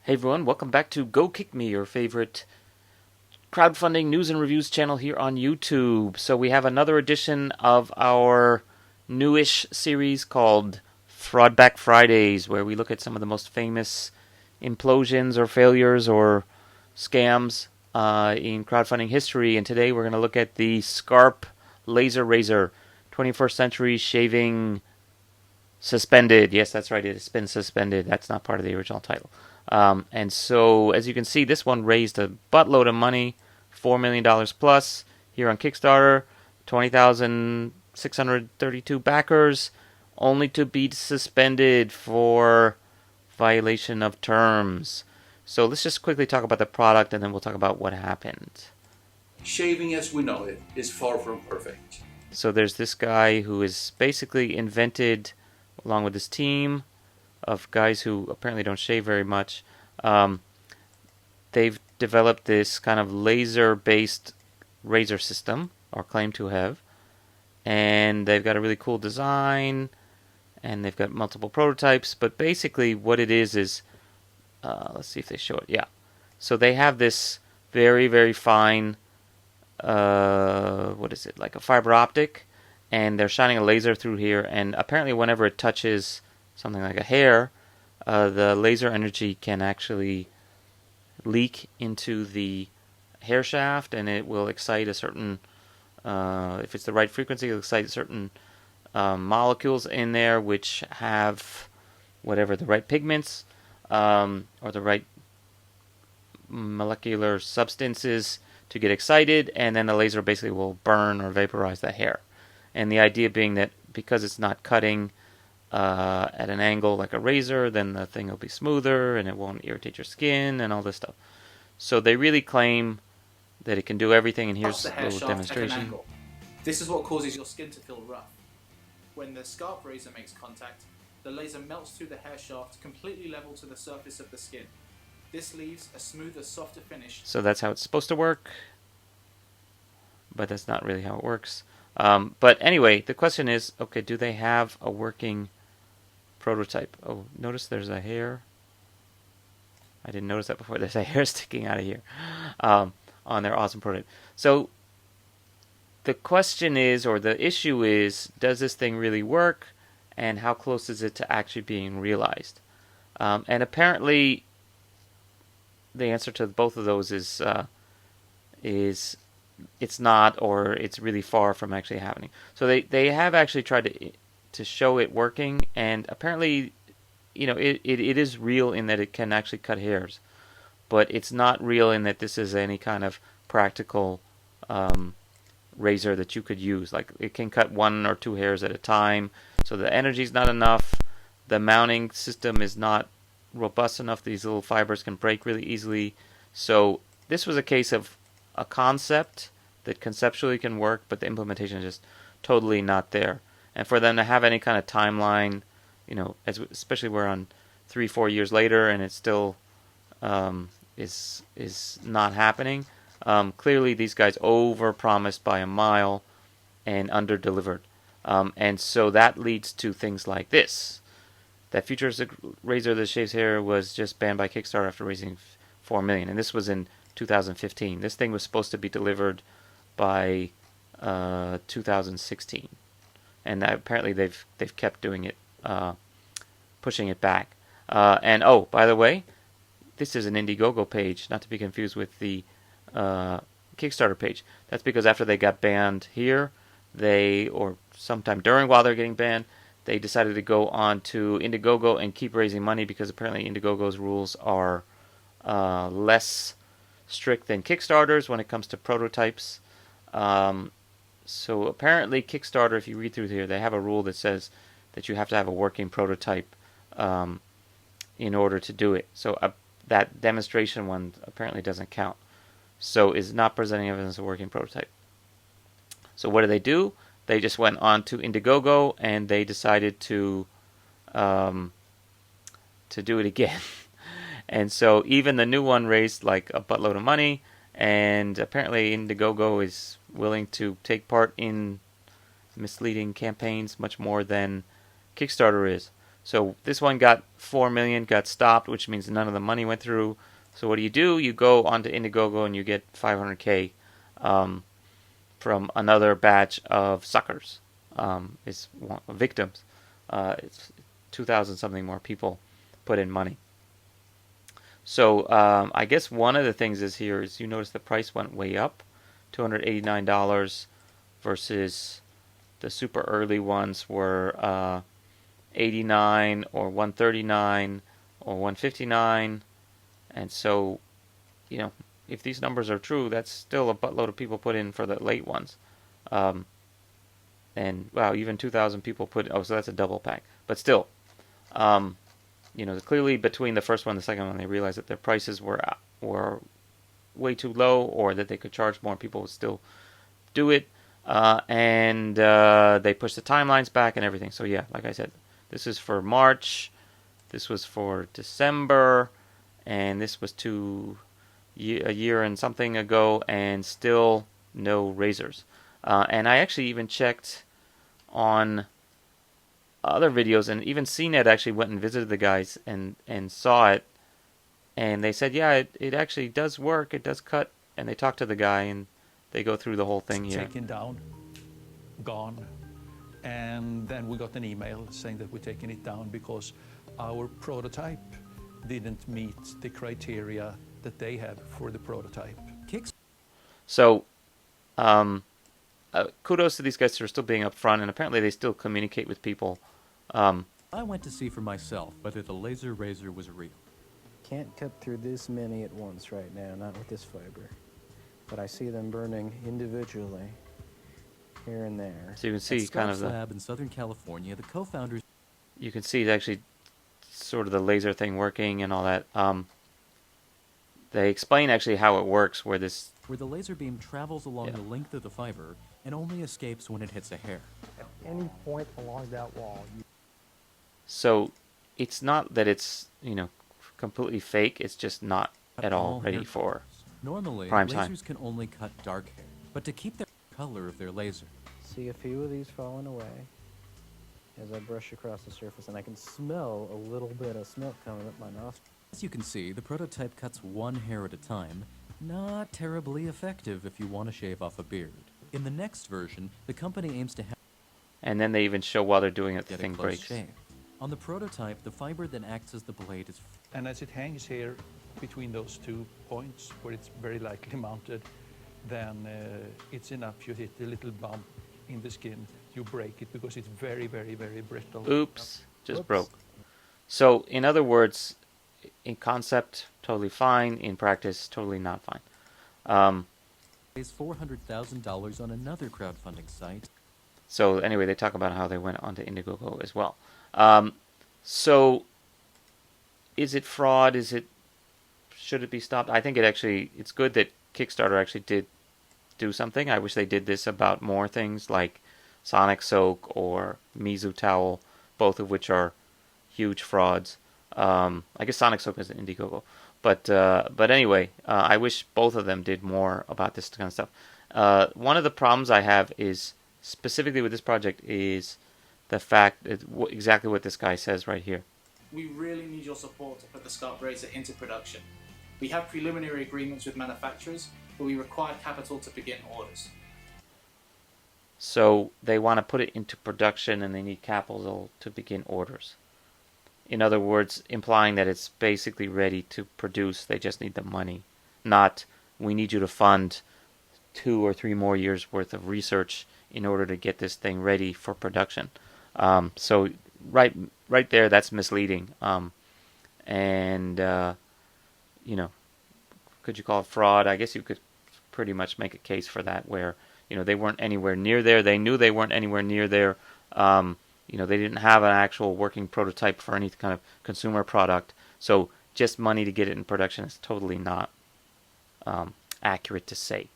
Hey everyone, welcome back to Go Kick Me, your favorite crowdfunding news and reviews channel here on YouTube. So we have another edition of our newish series called Fraudback Fridays, where we look at some of the most famous implosions or failures or scams in crowdfunding history. And today we're going to look at the Skarp Razor, 21st century shaving suspended. Yes, that's right, it has been suspended. That's not part of the original title. And so, as you can see, this one raised a buttload of money, $4 million plus here on Kickstarter, 20,632 backers, only to be suspended for violation of terms. So let's just quickly talk about the product and then we'll talk about what happened. Shaving as we know it is far from perfect. So there's this guy who is basically invented, along with his team, of guys who apparently don't shave very much. They've developed this kind of laser-based razor system, or claim to have, and they've got a really cool design, and they've got multiple prototypes, but basically what it is let's see if they show it, yeah. So they have this very, very fine, what is it, like a fiber optic, and they're shining a laser through here, and apparently whenever it touches something like a hair, the laser energy can actually leak into the hair shaft, and it will excite a certain, if it's the right frequency, it'll excite certain molecules in there which have whatever the right pigments or the right molecular substances to get excited, and then the laser basically will burn or vaporize the hair. And the idea being that because it's not cutting at an angle like a razor, then the thing will be smoother and it won't irritate your skin and all this stuff. So they really claim that it can do everything, and here's a little demonstration. This is what causes your skin to feel rough. When the Skarp Razor makes contact, the laser melts through the hair shaft completely level to the surface of the skin. This leaves a smoother, softer finish. So that's how it's supposed to work, but that's not really how it works. But anyway, the question is, okay, do they have a working prototype? Oh, notice there's a hair. I didn't notice that before. There's a hair sticking out of here on their awesome prototype. So the question is, or the issue is, does this thing really work, and how close is it to actually being realized? And apparently, the answer to both of those is it's not, or it's really far from actually happening. So they have actually tried to show it working, and apparently, it is real in that it can actually cut hairs, but it's not real in that this is any kind of practical razor that you could use. Like, it can cut 1 or 2 hairs at a time, so the energy's not enough. The mounting system is not robust enough. These little fibers can break really easily. So this was a case of a concept that conceptually can work, but the implementation is just totally not there. And for them to have any kind of timeline, especially we're on 3-4 years later and it still is not happening. Clearly, these guys over-promised by a mile and under-delivered. And so that leads to things like this. That futuristic razor that shaves hair was just banned by Kickstarter after raising $4 million. And this was in 2015. This thing was supposed to be delivered by 2016. And apparently they've kept doing it, pushing it back. And oh, by the way, this is an Indiegogo page, not to be confused with the Kickstarter page. That's because after they got banned here, or sometime while they're getting banned, they decided to go on to Indiegogo and keep raising money, because apparently Indiegogo's rules are less strict than Kickstarter's when it comes to prototypes. So apparently Kickstarter, if you read through here, they have a rule that says that you have to have a working prototype in order to do it. So that demonstration one apparently doesn't count. So is not presenting evidence of a working prototype. So what do? They just went on to Indiegogo and they decided to do it again. And so even the new one raised like a buttload of money, and apparently Indiegogo is willing to take part in misleading campaigns much more than Kickstarter is. So this one got 4 million, got stopped, which means none of the money went through. So what do? You go onto Indiegogo and you get 500K from another batch of suckers, victims. It's 2,000 something more people put in money. So I guess one of the things is here is you notice the price went way up, $289 versus the super early ones were 89 or 139 or 159, and so if these numbers are true, that's still a buttload of people put in for the late ones. And wow, even 2,000 people put. Oh, so that's a double pack. But still, clearly between the first one and the second one, they realized that their prices were way too low, or that they could charge more. People would still do it, and they pushed the timelines back and everything. So yeah, like I said, this is for March. This was for December, and this was a year and something ago, and still no razors. And I actually even checked on other videos, and even CNET actually went and visited the guys and saw it, and they said, yeah, it actually does work, it does cut, and they talked to the guy, and they go through the whole thing here. Taken down, gone, and then we got an email saying that we're taking it down because our prototype didn't meet the criteria that they have for the prototype. So, kudos to these guys for still being upfront, and apparently they still communicate with people. I went to see for myself whether the laser razor was real. Can't cut through this many at once right now, not with this fiber. But I see them burning individually, here and there. So you can see At kind of Skarp's lab in Southern California, the co-founders. You can see actually sort of the laser thing working and all that. They explain actually how it works, where the laser beam travels along the length of the fiber and only escapes when it hits a hair. At any point along that wall. So it's not that it's completely fake. It's just not at all ready for Normally, prime lasers time. can only cut dark hair, but to keep the color of their laser. See a few of these falling away as I brush across the surface, and I can smell a little bit of smoke coming up my nostrils. As you can see, the prototype cuts one hair at a time. Not terribly effective if you want to shave off a beard. In the next version, the company aims to have And then they even show while they're doing it, the get a thing close breaks. shave. On the prototype, the fiber that acts as the blade is And as it hangs here between those 2 points where it's very likely mounted, then it's enough. You hit a little bump in the skin, you break it because it's very, very, very brittle. Oops, just broke. So in other words, in concept, totally fine. In practice, totally not fine. raised $400,000 on another crowdfunding site. So anyway, they talk about how they went onto Indiegogo as well. So is it fraud? Should it be stopped? I think it's good that Kickstarter actually did do something. I wish they did this about more things like Sonic Soak or Mizu Towel, both of which are huge frauds. I guess Sonic Soak is an Indiegogo. But anyway, I wish both of them did more about this kind of stuff. One of the problems I have is, specifically with this project, is the fact that exactly what this guy says right here. We really need your support to put the Skarp Razor into production. We have preliminary agreements with manufacturers, but we require capital to begin orders. So they want to put it into production and they need capital to begin orders. In other words, implying that it's basically ready to produce, they just need the money. Not, we need you to fund 2 or 3 more years worth of research in order to get this thing ready for production. So right there, that's misleading. Could you call it fraud? I guess you could pretty much make a case for that, where they weren't anywhere near there. They knew they weren't anywhere near there. They didn't have an actual working prototype for any kind of consumer product. So just money to get it in production is totally not accurate to say.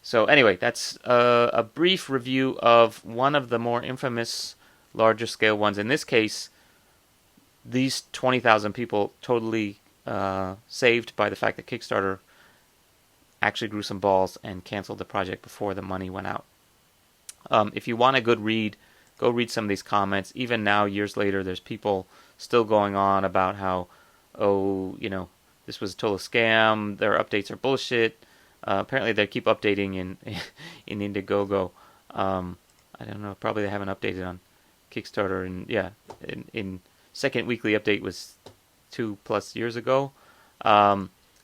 So anyway, that's a brief review of one of the more infamous larger scale ones. In this case, these 20,000 people totally saved by the fact that Kickstarter actually grew some balls and canceled the project before the money went out. If you want a good read, go read some of these comments. Even now, years later, there's people still going on about how, oh, this was a total scam. Their updates are bullshit. Apparently, they keep updating in in Indiegogo. I don't know. Probably they haven't updated on Kickstarter. And yeah, in second weekly update was 2+ years ago.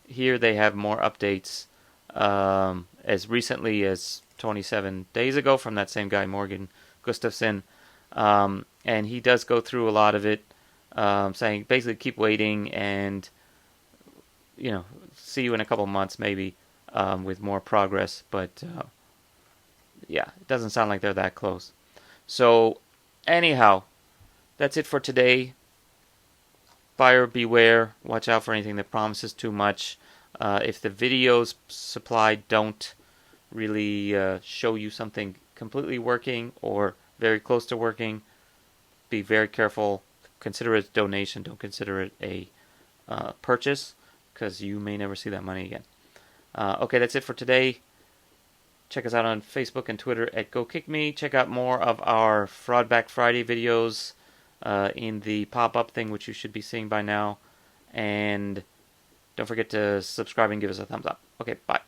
Here they have more updates as recently as 27 days ago from that same guy, Morgan Gustafson. And he does go through a lot of it, saying basically keep waiting and, see you in a couple months maybe with more progress. But yeah, it doesn't sound like they're that close. So anyhow, that's it for today. Buyer beware. Watch out for anything that promises too much. If the videos supplied don't really show you something completely working or very close to working, be very careful. Consider it a donation. Don't consider it a purchase, because you may never see that money again. Okay, that's it for today. Check us out on Facebook and Twitter at GoKickMe. Check out more of our Fraudback Friday videos in the pop-up thing, which you should be seeing by now. And don't forget to subscribe and give us a thumbs up. Okay, bye.